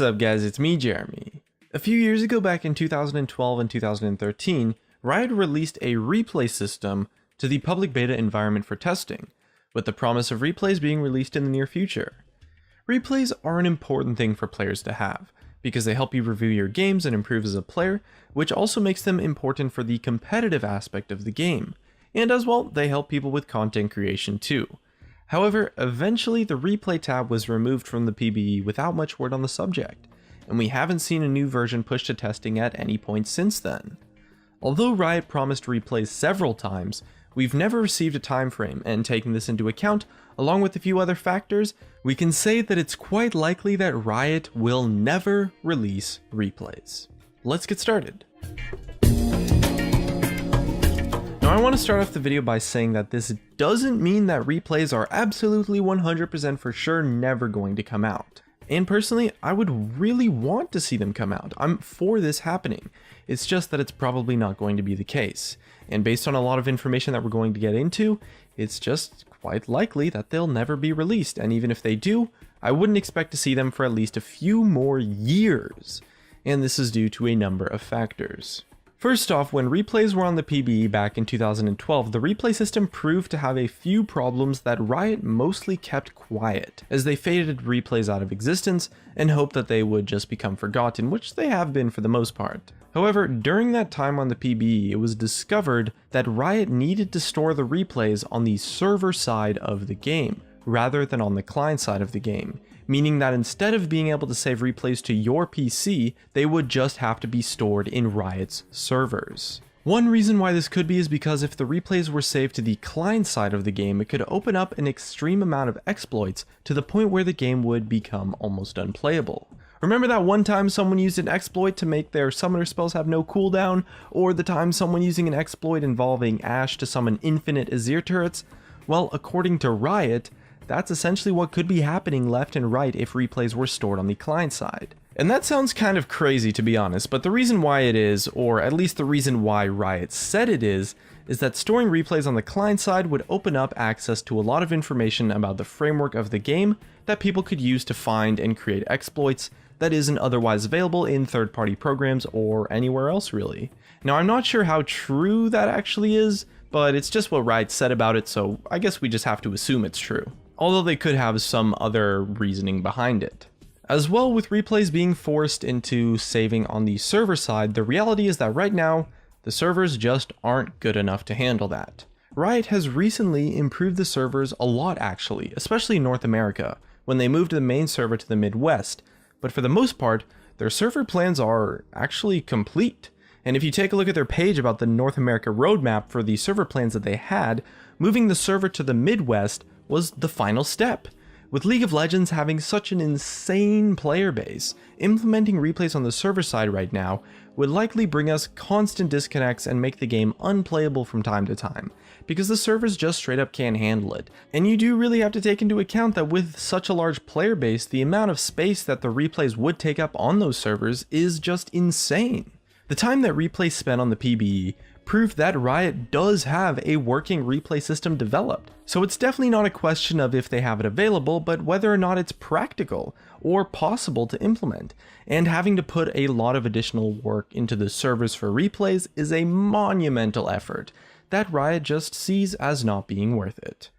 What's up guys, it's me Jeremy. A few years ago, back in 2012 and 2013, Riot released a replay system to the public beta environment for testing, with the promise of replays being released in the near future. Replays are an important thing for players to have, because they help you review your games and improve as a player, which also makes them important for the competitive aspect of the game, and as well, they help people with content creation too. However, eventually the replay tab was removed from the PBE without much word on the subject, and we haven't seen a new version pushed to testing at any point since then. Although Riot promised replays several times, we've never received a time frame, and taking this into account, along with a few other factors, we can say that it's quite likely that Riot will never release replays. Let's get started. Now I want to start off the video by saying that this doesn't mean that replays are absolutely 100% for sure never going to come out. And personally, I would really want to see them come out. I'm for this happening. It's just that it's probably not going to be the case. And based on a lot of information that we're going to get into, it's just quite likely that they'll never be released. And even if they do, I wouldn't expect to see them for at least a few more years. And this is due to a number of factors. First off, when replays were on the PBE back in 2012, the replay system proved to have a few problems that Riot mostly kept quiet, as they faded replays out of existence and hoped that they would just become forgotten, which they have been for the most part. However, during that time on the PBE, it was discovered that Riot needed to store the replays on the server side of the game, rather than on the client side of the game, meaning that instead of being able to save replays to your PC, they would just have to be stored in Riot's servers. One reason why this could be is because if the replays were saved to the client side of the game, it could open up an extreme amount of exploits to the point where the game would become almost unplayable. Remember that one time someone used an exploit to make their summoner spells have no cooldown, or the time someone using an exploit involving Ashe to summon infinite Azir turrets? Well, according to Riot, that's essentially what could be happening left and right if replays were stored on the client side. And that sounds kind of crazy to be honest, but the reason why it is, or at least the reason why Riot said it is that storing replays on the client side would open up access to a lot of information about the framework of the game that people could use to find and create exploits that isn't otherwise available in third-party programs or anywhere else really. Now I'm not sure how true that actually is, but it's just what Riot said about it, so I guess we just have to assume it's true. Although they could have some other reasoning behind it. As well, with replays being forced into saving on the server side, the reality is that right now, the servers just aren't good enough to handle that. Riot has recently improved the servers a lot actually, especially in North America, when they moved the main server to the Midwest, but for the most part, their server plans are actually complete. And if you take a look at their page about the North America roadmap for the server plans that they had, moving the server to the Midwest was the final step. With League of Legends having such an insane player base, implementing replays on the server side right now would likely bring us constant disconnects and make the game unplayable from time to time, because the servers just straight up can't handle it. And you do really have to take into account that with such a large player base, the amount of space that the replays would take up on those servers is just insane. The time that replays spent on the PBE proved that Riot does have a working replay system developed. So it's definitely not a question of if they have it available, but whether or not it's practical or possible to implement. And having to put a lot of additional work into the servers for replays is a monumental effort that Riot just sees as not being worth it.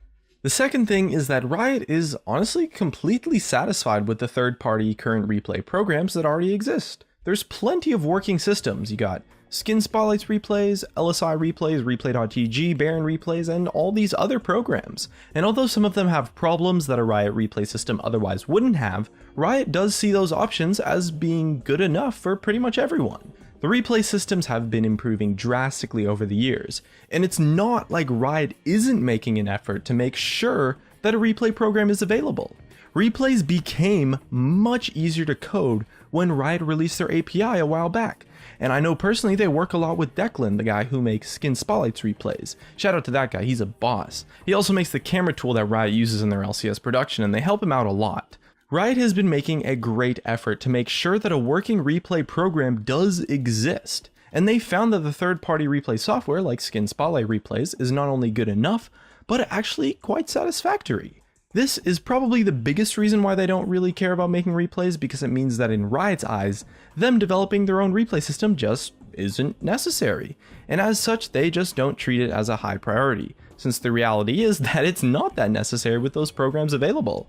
The second thing is that Riot is honestly completely satisfied with the third-party current replay programs that already exist. There's plenty of working systems. You got Skin Spotlights replays, LSI replays, Replay.gg, Baron replays, and all these other programs. And although some of them have problems that a Riot replay system otherwise wouldn't have, Riot does see those options as being good enough for pretty much everyone. The replay systems have been improving drastically over the years, and it's not like Riot isn't making an effort to make sure that a replay program is available. Replays became much easier to code when Riot released their API a while back. And I know personally they work a lot with Declan, the guy who makes Skin Spotlights replays. Shout out to that guy, he's a boss. He also makes the camera tool that Riot uses in their LCS production, and they help him out a lot. Riot has been making a great effort to make sure that a working replay program does exist. And they found that the third-party replay software like Skin Spotlight replays is not only good enough, but actually quite satisfactory. This is probably the biggest reason why they don't really care about making replays, because it means that in Riot's eyes, them developing their own replay system just isn't necessary, and as such they just don't treat it as a high priority, since the reality is that it's not that necessary with those programs available.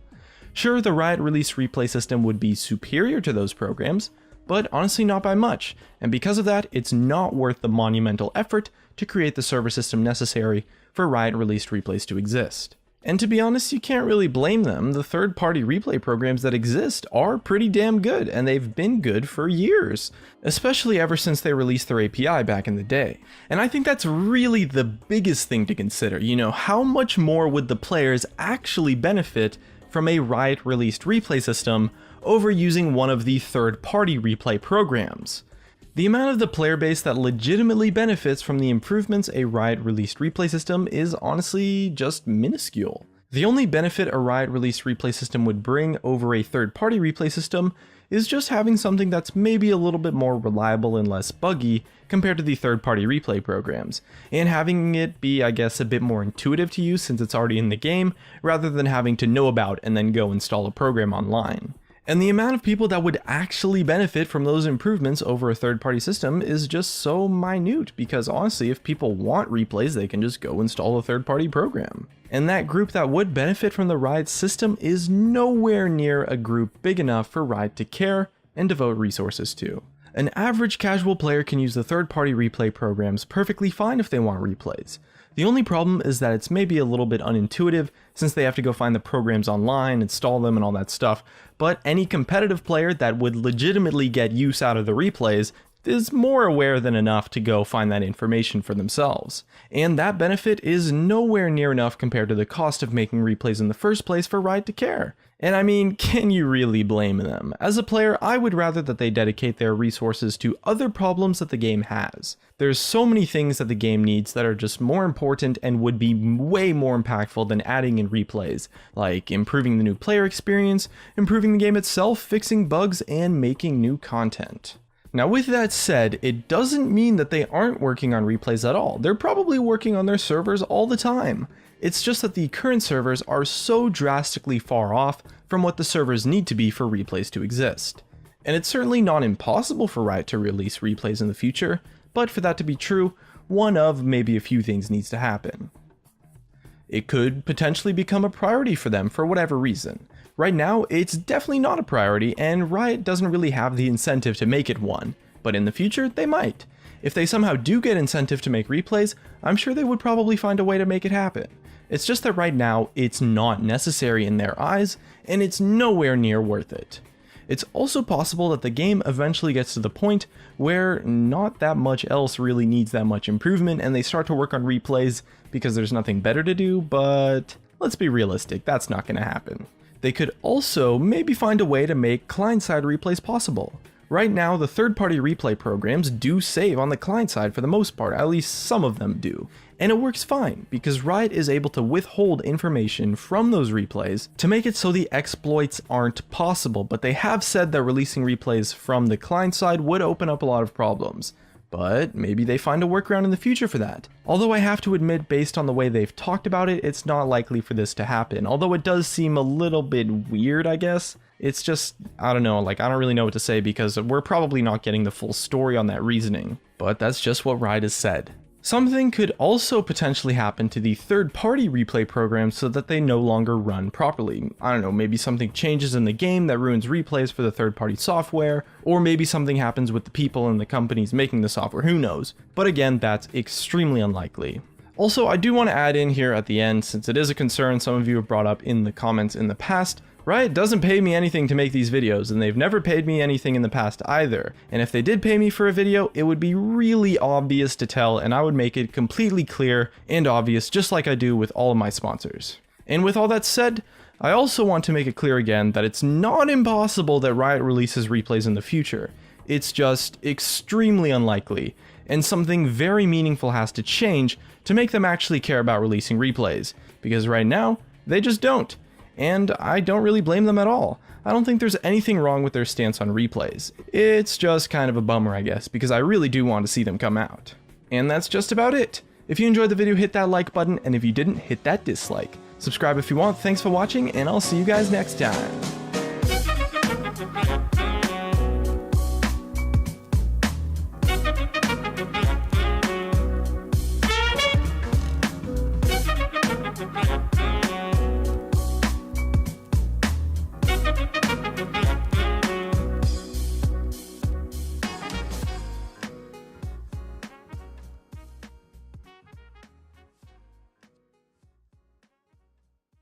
Sure, the Riot released replay system would be superior to those programs, but honestly not by much, and because of that, it's not worth the monumental effort to create the server system necessary for Riot released replays to exist. And to be honest, you can't really blame them. The third-party replay programs that exist are pretty damn good, and they've been good for years, especially ever since they released their API back in the day. And I think that's really the biggest thing to consider. You know, how much more would the players actually benefit from a Riot-released replay system over using one of the third-party replay programs? The amount of the player base that legitimately benefits from the improvements a Riot-released replay system is honestly just minuscule. The only benefit a Riot-released replay system would bring over a third-party replay system is just having something that's maybe a little bit more reliable and less buggy compared to the third-party replay programs, and having it be, I guess, a bit more intuitive to use since it's already in the game, rather than having to know about and then go install a program online. And the amount of people that would actually benefit from those improvements over a third-party system is just so minute, because honestly, if people want replays, they can just go install a third-party program. And that group that would benefit from the Riot system is nowhere near a group big enough for Riot to care and devote resources to. An average casual player can use the third-party replay programs perfectly fine if they want replays. The only problem is that it's maybe a little bit unintuitive since they have to go find the programs online, install them, and all that stuff, but any competitive player that would legitimately get use out of the replays is more aware than enough to go find that information for themselves. And that benefit is nowhere near enough compared to the cost of making replays in the first place for Riot to care. And I mean, can you really blame them? As a player, I would rather that they dedicate their resources to other problems that the game has. There's so many things that the game needs that are just more important and would be way more impactful than adding in replays, like improving the new player experience, improving the game itself, fixing bugs, and making new content. Now with that said, it doesn't mean that they aren't working on replays at all. They're probably working on their servers all the time. It's just that the current servers are so drastically far off from what the servers need to be for replays to exist. And it's certainly not impossible for Riot to release replays in the future, but for that to be true, one of maybe a few things needs to happen. It could potentially become a priority for them for whatever reason. Right now, it's definitely not a priority, and Riot doesn't really have the incentive to make it one, but in the future, they might. If they somehow do get incentive to make replays, I'm sure they would probably find a way to make it happen. It's just that right now, it's not necessary in their eyes, and it's nowhere near worth it. It's also possible that the game eventually gets to the point where not that much else really needs that much improvement, and they start to work on replays because there's nothing better to do, but let's be realistic, that's not going to happen. They could also maybe find a way to make client-side replays possible. Right now, the third-party replay programs do save on the client side for the most part, at least some of them do. And it works fine, because Riot is able to withhold information from those replays to make it so the exploits aren't possible, but they have said that releasing replays from the client side would open up a lot of problems. But maybe they find a workaround in the future for that. Although I have to admit, based on the way they've talked about it, it's not likely for this to happen. Although it does seem a little bit weird, I guess. It's just, I don't know, I don't really know what to say because we're probably not getting the full story on that reasoning. But that's just what Riot has said. Something could also potentially happen to the third-party replay programs so that they no longer run properly. I don't know, maybe something changes in the game that ruins replays for the third-party software, or maybe something happens with the people and the companies making the software, who knows. But again, that's extremely unlikely. Also, I do want to add in here at the end, since it is a concern some of you have brought up in the comments in the past, Riot doesn't pay me anything to make these videos, and they've never paid me anything in the past either. And if they did pay me for a video, it would be really obvious to tell, and I would make it completely clear and obvious, just like I do with all of my sponsors. And with all that said, I also want to make it clear again that it's not impossible that Riot releases replays in the future. It's just extremely unlikely, and something very meaningful has to change to make them actually care about releasing replays, because right now, they just don't. And I don't really blame them at all. I don't think there's anything wrong with their stance on replays. It's just kind of a bummer, I guess, because I really do want to see them come out. And that's just about it. If you enjoyed the video, hit that like button, and if you didn't, hit that dislike. Subscribe if you want. Thanks for watching, and I'll see you guys next time.